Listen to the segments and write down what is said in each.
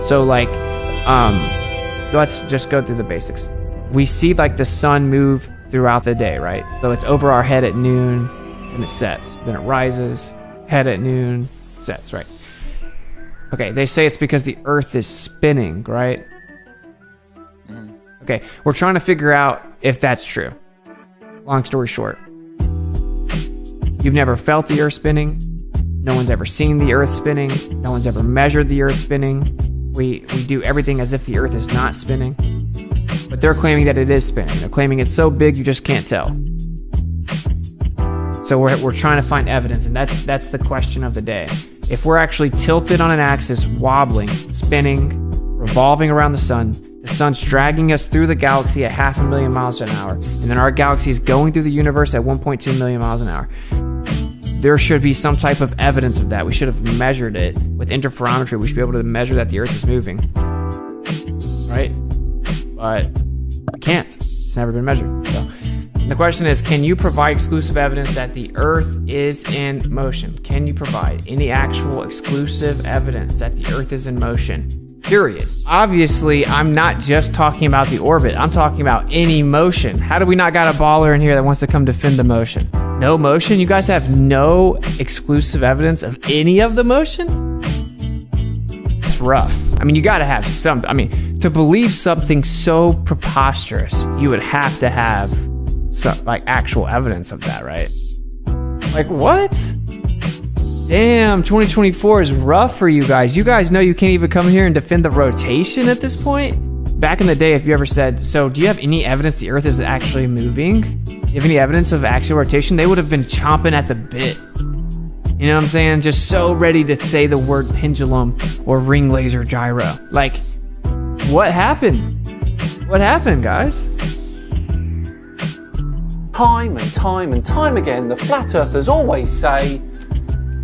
So like, let's just go through the basics. We see like the sun move throughout the day, right? So it's over our head at noon and it sets. Then it rises, head at noon, sets, right? Okay, they say it's because the earth is spinning, right? Okay, we're trying to figure out if that's true. Long story short, you've never felt the earth spinning. No one's ever seen the earth spinning. No one's ever measured the earth spinning. We do everything as if the earth is not spinning. But they're claiming that it is spinning. They're claiming it's so big you just can't tell. So we're trying to find evidence, and that's the question of the day. If we're actually tilted on an axis, wobbling, spinning, revolving around the sun's dragging us through the galaxy at 500,000 miles an hour, and then our galaxy is going through the universe at 1.2 million miles an hour. There should be some type of evidence of that. We should have measured it with interferometry. We should be able to measure that the Earth is moving, right? But we can't. It's never been measured. So the question is, can you provide exclusive evidence that the Earth is in motion? Can you provide any actual exclusive evidence that the Earth is in motion? Period. Obviously, I'm not just talking about the orbit. I'm talking about any motion. How do we not got a baller in here that wants to come defend the motion? No motion? You guys have no exclusive evidence of any of the motion? It's rough. I mean, you got to have some. I mean, to believe something so preposterous, you would have to have some, like, actual evidence of that, right? Like, what? Damn, 2024 is rough for you guys. You guys know you can't even come here and defend the rotation at this point? Back in the day, if you ever said, so do you have any evidence the Earth is actually moving? Do you have any evidence of axial rotation? They would have been chomping at the bit. You know what I'm saying? Just so ready to say the word pendulum or ring laser gyro. Like, what happened? What happened, guys? Time and time and time again, the flat earthers always say,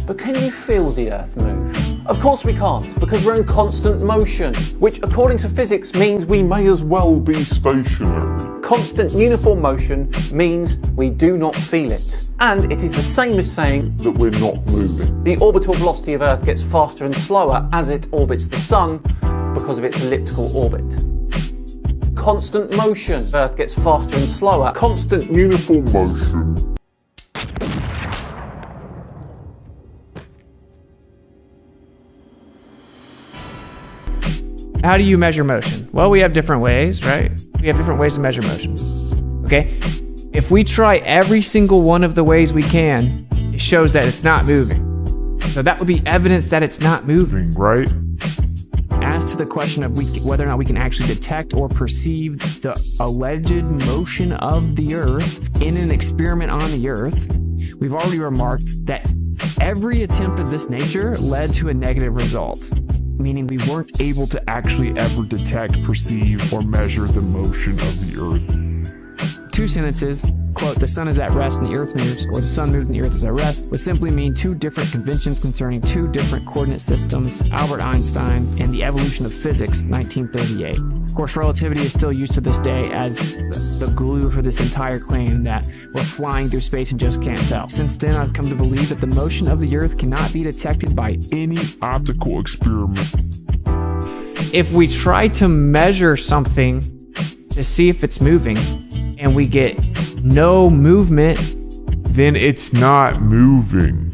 but can you feel the Earth move? Of course we can't, because we're in constant motion, which according to physics means we may as well be stationary. Constant uniform motion means we do not feel it. And it is the same as saying that we're not moving. The orbital velocity of Earth gets faster and slower as it orbits the Sun because of its elliptical orbit. Constant motion. Earth gets faster and slower. Constant uniform motion. How do you measure motion? Well, we have different ways, right? We have different ways to measure motion. Okay? If we try every single one of the ways we can, it shows that it's not moving. So that would be evidence that it's not moving, right? As to the question of whether or not we can actually detect or perceive the alleged motion of the Earth in an experiment on the Earth, we've already remarked that every attempt of this nature led to a negative result. Meaning we weren't able to actually ever detect, perceive, or measure the motion of the Earth. Two sentences, quote, the sun is at rest and the earth moves, or the sun moves and the earth is at rest, would simply mean two different conventions concerning two different coordinate systems, Albert Einstein and the evolution of physics, 1938. Of course, relativity is still used to this day as the glue for this entire claim that we're flying through space and just can't tell. Since then, I've come to believe that the motion of the earth cannot be detected by any optical experiment. If we try to measure something to see if it's moving, and we get no movement, then it's not moving.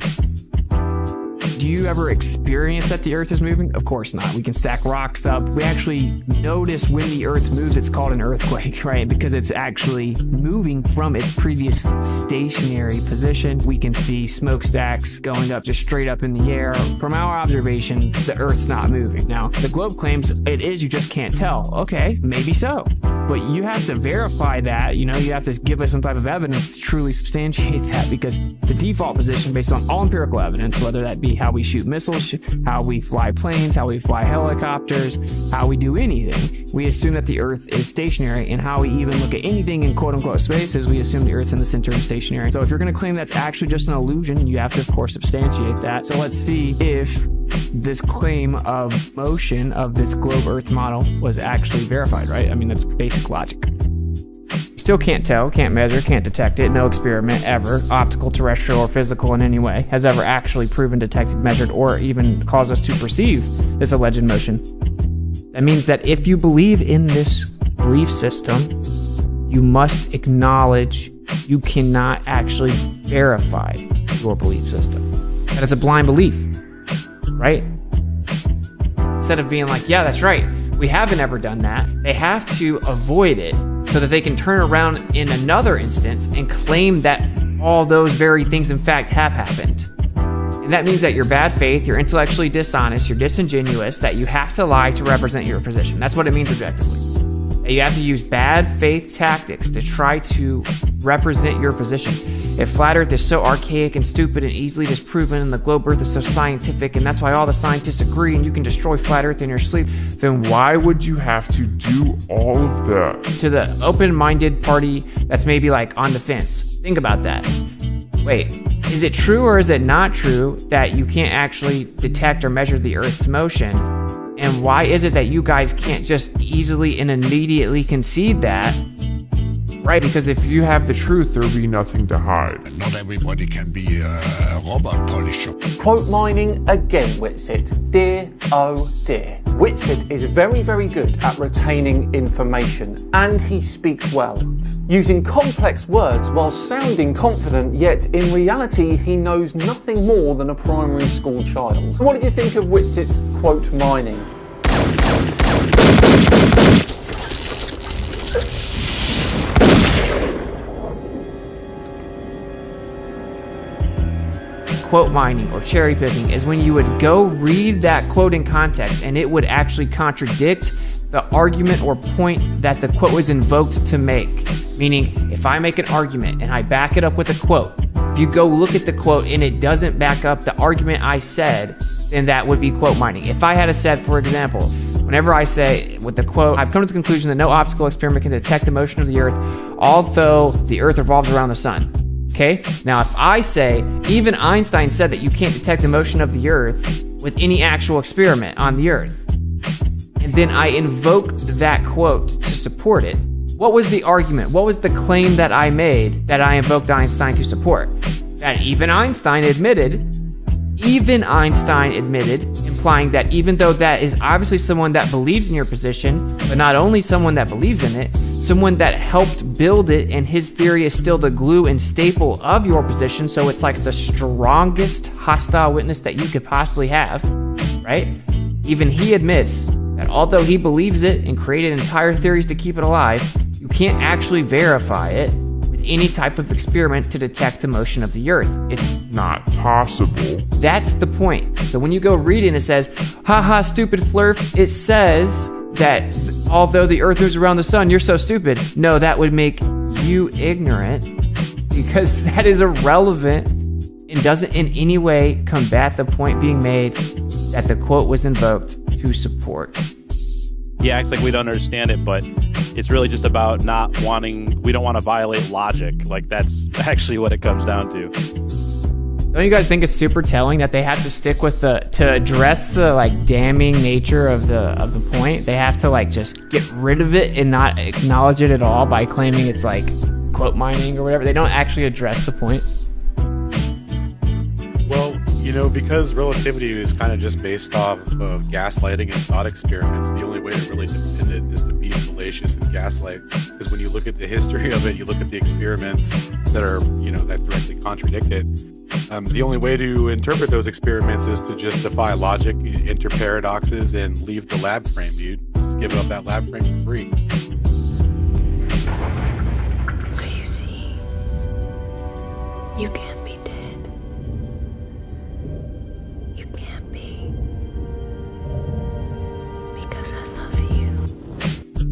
Do you ever experience that the Earth is moving? Of course not. We can stack rocks up. We actually notice when the Earth moves. It's called an earthquake, right? Because it's actually moving from its previous stationary position. We can see smokestacks going up just straight up in the air. From our observation, the Earth's not moving. Now, the globe claims it is, you just can't tell. Okay, maybe so. But you have to verify that, you know, you have to give us some type of evidence to truly substantiate that, because the default position based on all empirical evidence, whether that be how we shoot missiles, how we fly planes, how we fly helicopters, how we do anything, we assume that the Earth is stationary, and how we even look at anything in quote-unquote space is we assume the Earth's in the center and stationary. So if you're going to claim that's actually just an illusion, you have to, of course, substantiate that. So let's see if this claim of motion of this globe Earth model was actually verified, right? I mean, that's basic logic. Still can't tell, can't measure, can't detect it. No experiment ever, optical, terrestrial, or physical in any way, has ever actually proven, detected, measured, or even caused us to perceive this alleged motion. That means that if you believe in this belief system, you must acknowledge you cannot actually verify your belief system. That it's a blind belief, right? Instead of being like, yeah, that's right, we haven't ever done that, they have to avoid it so that they can turn around in another instance and claim that all those very things in fact have happened. And that means that you're bad faith, you're intellectually dishonest, you're disingenuous, that you have to lie to represent your position. That's what it means objectively. That you have to use bad faith tactics to try to represent your position. If flat earth is so archaic and stupid and easily disproven, and the globe earth is so scientific, and that's why all the scientists agree, and you can destroy flat earth in your sleep, then why would you have to do all of that? To the open-minded party that's maybe like on the fence, think about that. Wait, is it true or is it not true that you can't actually detect or measure the Earth's motion? And why is it that you guys can't just easily and immediately concede that? Right, because if you have the truth, there will be nothing to hide. Not everybody can be a RobotPolisher. Quote mining again, Witsit. Dear, oh dear. Witsit is very, very good at retaining information, and he speaks well, using complex words while sounding confident, yet in reality he knows nothing more than a primary school child. So what did you think of Witsit's quote mining? Quote mining or cherry picking is when you would go read that quote in context and it would actually contradict the argument or point that the quote was invoked to make. Meaning, if I make an argument and I back it up with a quote, if you go look at the quote and it doesn't back up the argument I said, then that would be quote mining. If I had said, for example, whenever I say with the quote, I've come to the conclusion that no optical experiment can detect the motion of the Earth, although the Earth revolves around the sun. Okay, now if I say, even Einstein said that you can't detect the motion of the Earth with any actual experiment on the Earth, and then I invoke that quote to support it, what was the argument? What was the claim that I made that I invoked Einstein to support? That even Einstein admitted, implying that even though that is obviously someone that believes in your position, but not only someone that believes in it, someone that helped build it, and his theory is still the glue and staple of your position, so it's like the strongest hostile witness that you could possibly have, right? Even he admits that although he believes it and created entire theories to keep it alive, you can't actually verify it with any type of experiment to detect the motion of the Earth. It's not possible. That's the point. So when you go read it and it says, haha, stupid flurf, it says that although the Earth moves around the sun, you're so stupid. No, that would make you ignorant, because that is irrelevant and doesn't in any way combat the point being made that the quote was invoked to support. He acts like we don't understand it, but it's really just about we don't want to violate logic. Like, that's actually what it comes down to. Don't you guys think it's super telling that they have to stick with to address the like damning nature of the point? They have to like just get rid of it and not acknowledge it at all by claiming it's like quote mining or whatever. They don't actually address the point. Well, because relativity is kind of just based off of gaslighting and thought experiments, the only way to really defend it is to be fallacious and gaslight. Because when you look at the history of it, you look at the experiments that are, that directly contradict it. The only way to interpret those experiments is to just defy logic, enter paradoxes, and leave the lab frame, dude. Just give up that lab frame for free. So you see, you can't be dead. You can't be. Because I love you.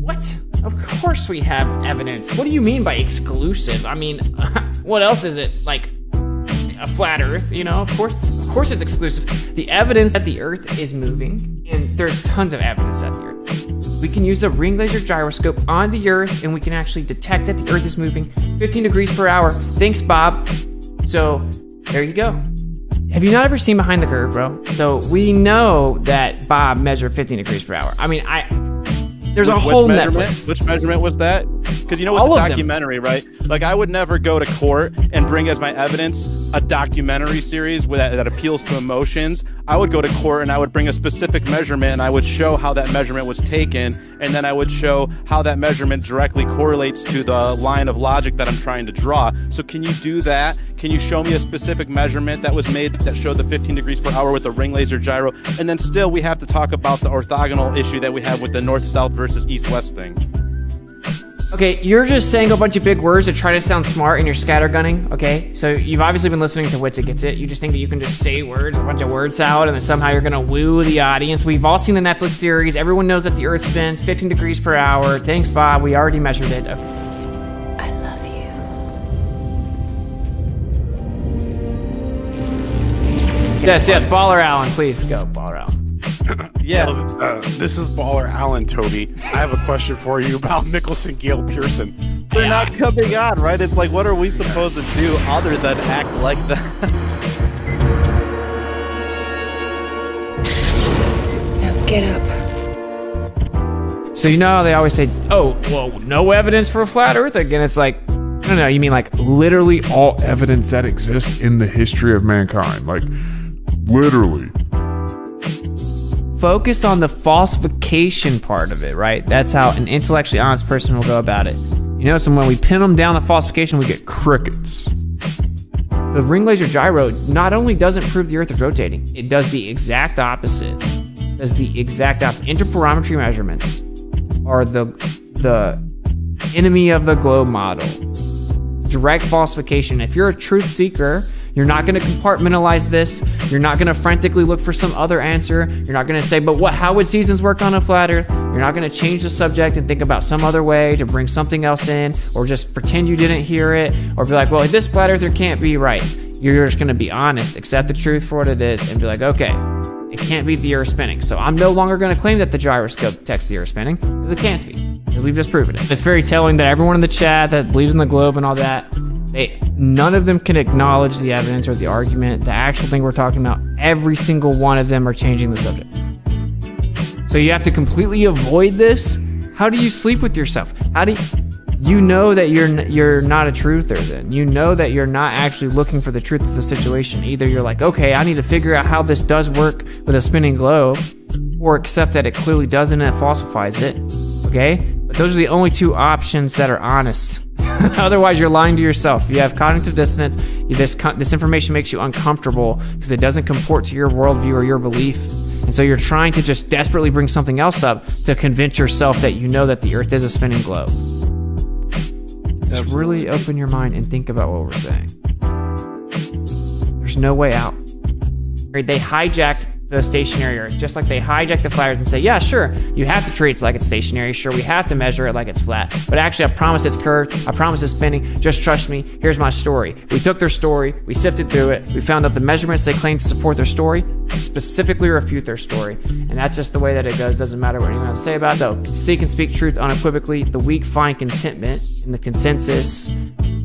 What? Of course we have evidence. What do you mean by exclusive? I mean, what else is it? Like a flat Earth, Of course it's exclusive. The evidence that the Earth is moving, and there's tons of evidence that the Earth is moving. We can use a ring laser gyroscope on the Earth, and we can actually detect that the Earth is moving 15 degrees per hour. Thanks, Bob. So there you go. Have you not ever seen Behind the Curve, bro? So we know that Bob measured 15 degrees per hour. I mean, there's a whole Netflix. Which measurement was that? Because you know, with All the of them. documentary, right? Like, I would never go to court and bring as my evidence a documentary series that appeals to emotions. I would go to court and I would bring a specific measurement and I would show how that measurement was taken, and then I would show how that measurement directly correlates to the line of logic that I'm trying to draw. So can you do that? Can you show me a specific measurement that was made that showed the 15 degrees per hour with the ring laser gyro? And then still we have to talk about the orthogonal issue that we have with the north-south versus east-west thing. Okay, you're just saying a bunch of big words to try to sound smart and you're scattergunning, okay? So you've obviously been listening to Witsit Gets It. You just think that you can just say words, a bunch of word salad, and then somehow you're gonna woo the audience. We've all seen the Netflix series. Everyone knows that the Earth spins 15 degrees per hour. Thanks, Bob. We already measured it. Okay. I love you. Yes, Baller Allen. Please go, Baller Allen. Yeah. This is Baller Allen, Toby. I have a question for you about Nicholson Gale Pearson. They're not coming on, right? It's like, what are we supposed to do other than act like that? Now get up. So you know how they always say, oh, well, no evidence for a flat Earth? Again, it's like, no, you mean like literally all Evidence that exists in the history of mankind. Like, literally. focus on the falsification part of it, right? That's how an intellectually honest person will go about it. You know, so when we pin them down the falsification, we get crickets. The ring laser gyro not only doesn't prove the Earth is rotating, it does the exact opposite. It does the exact opposite. Interferometry measurements are the enemy of the globe model. Direct falsification. If you're a truth seeker, you're not going to compartmentalize this. You're not going to frantically look for some other answer. You're not going to say, but how would seasons work on a flat Earth? You're not going to change the subject and think about some other way to bring something else in, or just pretend you didn't hear it, or be like, well, this flat Earther can't be right. You're just going to be honest, accept the truth for what it is, and be like, okay, it can't be the Earth spinning. So I'm no longer going to claim that the gyroscope detects the Earth spinning, because it can't be. We've just proven it. It's very telling that everyone in the chat that believes in the globe and all that, none of them can acknowledge the evidence or the argument, the actual thing we're talking about. Every single one of them are changing the subject. So you have to completely avoid this. How do you sleep with yourself? You know that you're not a truther then. You know that you're not actually looking for the truth of the situation. Either you're like, okay, I need to figure out how this does work with a spinning globe, or accept that it clearly doesn't and it falsifies it. Okay? But those are the only two options that are honest. Otherwise, you're lying to yourself. You have cognitive dissonance. This information makes you uncomfortable because it doesn't comport to your worldview or your belief. And so you're trying to just desperately bring something else up to convince yourself that you know that the Earth is a spinning globe. Just really open your mind and think about what we're saying. There's no way out. They hijacked the stationary Earth, just like they hijack the flat Earth and say, yeah, sure, you have to treat it like it's stationary. Sure, we have to measure it like it's flat. But actually, I promise it's curved. I promise it's spinning. Just trust me. Here's my story. We took their story. We sifted through it. We found out the measurements they claim to support their story specifically refute their story. And that's just the way that it goes. Doesn't matter what anyone has to say about it. So seek and speak truth unequivocally. The weak find contentment in the consensus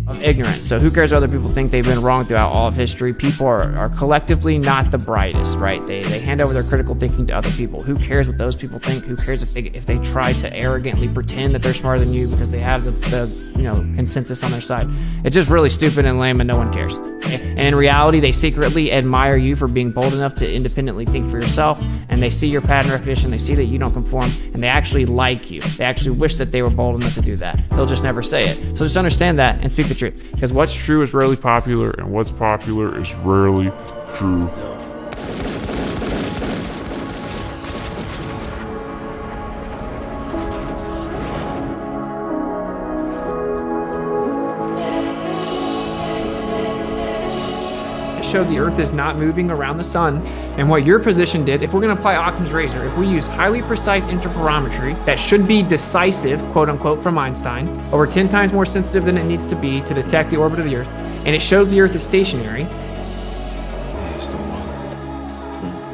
of ignorance. So who cares what other people think? They've been wrong throughout all of history. People are collectively not the brightest, right? They hand over their critical thinking to other people. Who cares what those people think? Who cares if they try to arrogantly pretend that they're smarter than you because they have the consensus on their side? It's just really stupid and lame, and no one cares. And in reality, they secretly admire you for being bold enough to independently think for yourself, and they see your pattern recognition, they see that you don't conform, and they actually like you. They actually wish that they were bold enough to do that. They'll just never say it. So just understand that and speak the truth. Because what's true is rarely popular, and what's popular is rarely true. Show the Earth is not moving around the sun, and what your position did, if we're going to apply Occam's razor, if we use highly precise interferometry that should be decisive, quote unquote, from Einstein, over 10 times more sensitive than it needs to be to detect the orbit of the Earth, and it shows the Earth is stationary,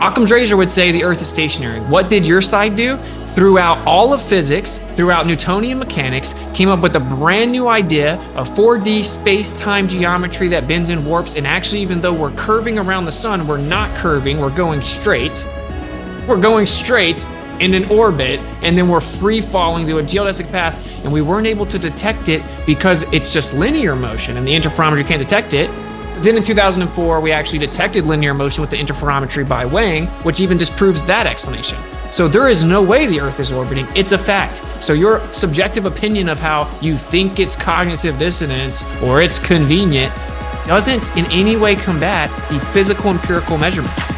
Occam's razor would say the Earth is stationary. What did your side do? Throughout all of physics, throughout Newtonian mechanics, came up with a brand new idea of 4D space-time geometry that bends and warps, and actually, even though we're curving around the sun, we're not curving, we're going straight. We're going straight, in an orbit, and then we're free falling through a geodesic path, and we weren't able to detect it because it's just linear motion and the interferometry can't detect it. Then in 2004, we actually detected linear motion with the interferometry by weighing, which even disproves that explanation. So there is no way the Earth is orbiting, it's a fact. So your subjective opinion of how you think it's cognitive dissonance or it's convenient doesn't in any way combat the physical empirical measurements.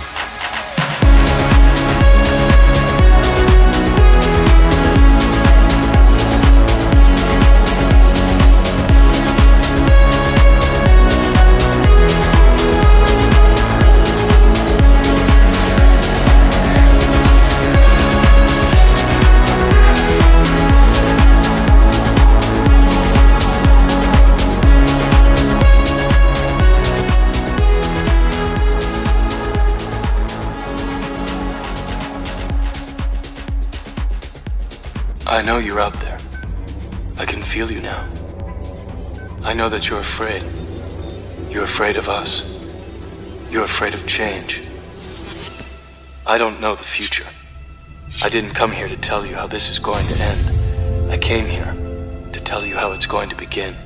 I know you're out there. I can feel you now. I know that you're afraid. You're afraid of us. You're afraid of change. I don't know the future. I didn't come here to tell you how this is going to end. I came here to tell you how it's going to begin.